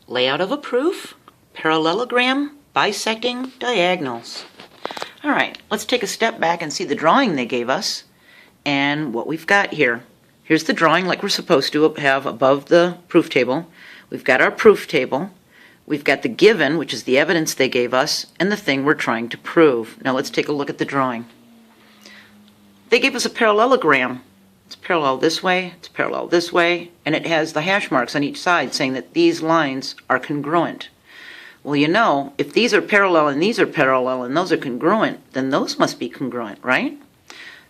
Layout of a proof, parallelogram bisecting diagonals. All right, let's take a step back and see the drawing they gave us and what we've got here. Here's the drawing like we're supposed to have above the proof table. We've got our proof table. We've got the given, which is the evidence they gave us, and the thing we're trying to prove. Now let's take a look at the drawing. They gave us a parallelogram. It's parallel this way, it's parallel this way, and it has the hash marks on each side saying that these lines are congruent. Well, you know, if these are parallel and these are parallel and those are congruent, then those must be congruent, right?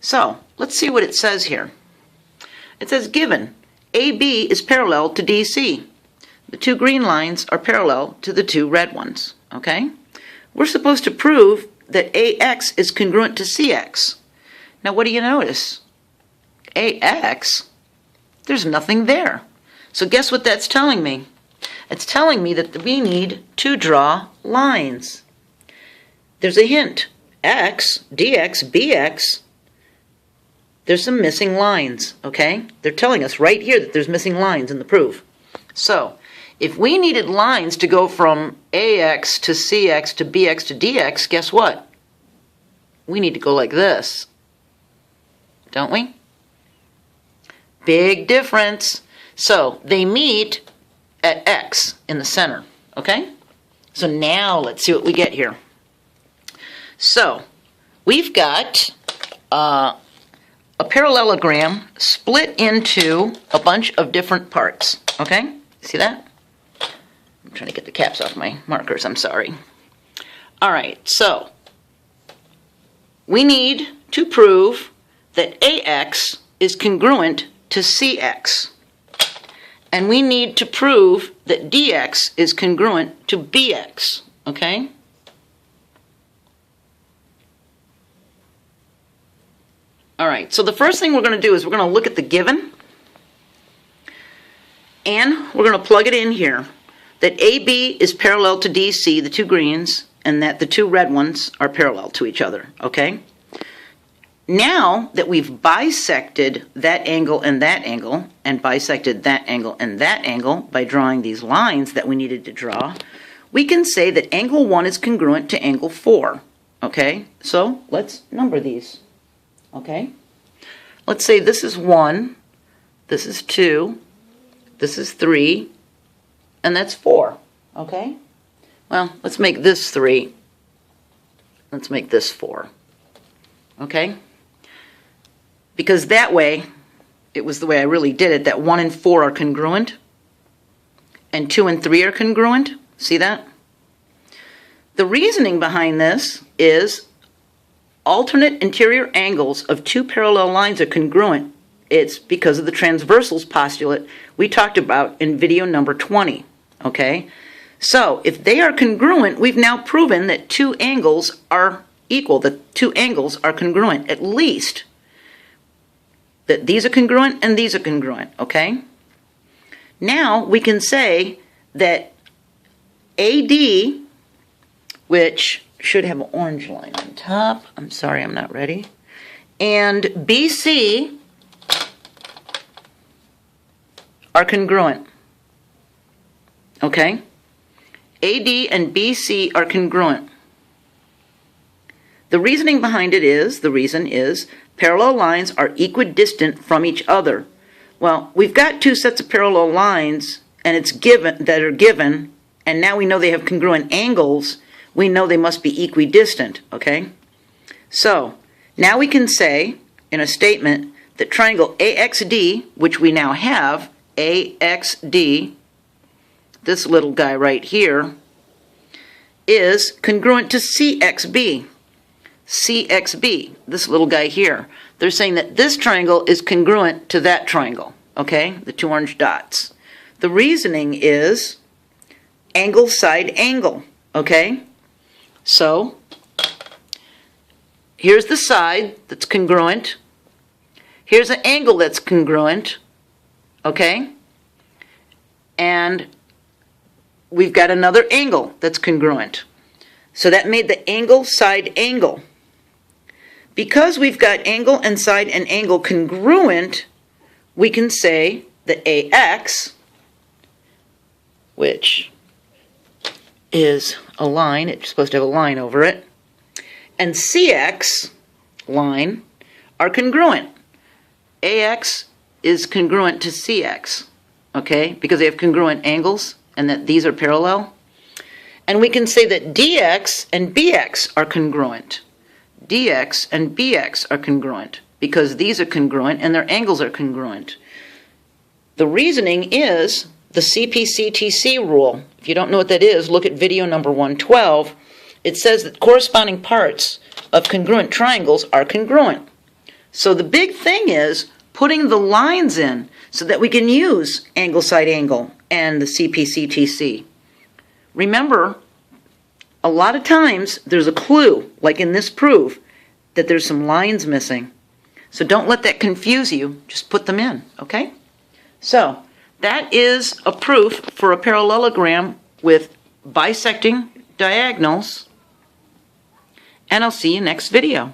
So, let's see what it says here. It says given, AB is parallel to DC. The two green lines are parallel to the two red ones, okay? We're supposed to prove that AX is congruent to CX. Now, what do you notice? AX, there's nothing there. So guess what that's telling me? It's telling me that we need to draw lines. There's a hint. X, DX, BX, there's some missing lines, okay? They're telling us right here that there's missing lines in the proof. So, if we needed lines to go from AX to CX to BX to DX, guess what? We need to go like this, don't we? Big difference. So they meet at X in the center, okay? So now let's see what we get here. So we've got a parallelogram split into a bunch of different parts, okay? See that? I'm trying to get the caps off my markers, I'm sorry. All right, so we need to prove that AX is congruent to CX. And we need to prove that DX is congruent to BX, okay? All right, so the first thing we're going to do is we're going to look at the given, and we're going to plug it in here, that AB is parallel to DC, the two greens, and that the two red ones are parallel to each other, okay? Now that we've bisected that angle and bisected that angle and that angle by drawing these lines that we needed to draw, we can say that angle 1 is congruent to angle 4. Okay, so let's number these. Okay, let's say this is 1, this is 2, this is 3, and that's 4. Okay, well, let's make this 3. Let's make this 4. Okay? Because that way, it was the way I really did it, that 1 and 4 are congruent, and 2 and 3 are congruent. See that? The reasoning behind this is alternate interior angles of two parallel lines are congruent. It's because of the transversals postulate we talked about in video number 20. Okay? So, if they are congruent, we've now proven that two angles are equal, that two angles are congruent, at least. That these are congruent and these are congruent, okay? Now we can say that AD, which should have an orange line on top, I'm sorry, I'm not ready, and BC are congruent, okay? AD and BC are congruent. The reasoning behind it is, parallel lines are equidistant from each other. Well, we've got two sets of parallel lines, and it's given that are given, and now we know they have congruent angles. We know they must be equidistant, okay? So, now we can say in a statement that triangle AXD, which we now have, AXD, this little guy right here, is congruent to CXB. CXB, this little guy here. They're saying that this triangle is congruent to that triangle, okay? The two orange dots. The reasoning is angle side angle, okay? So, here's the side that's congruent. Here's an angle that's congruent, okay? And we've got another angle that's congruent. So that made the angle side angle. Because we've got angle and side and angle congruent, we can say that AX, which is a line. It's supposed to have a line over it. And CX line are congruent. AX is congruent to CX, okay, because they have congruent angles and that these are parallel. And we can say that DX and BX are congruent. DX and BX are congruent because these are congruent and their angles are congruent. The reasoning is the CP-CTC rule. If you don't know what that is, look at video number 112. It says that corresponding parts of congruent triangles are congruent. So the big thing is putting the lines in so that we can use angle side angle and the CP-CTC. Remember, a lot of times there's a clue, like in this proof, that there's some lines missing. So don't let that confuse you. Just put them in, okay? So that is a proof for a parallelogram with bisecting diagonals. And I'll see you next video.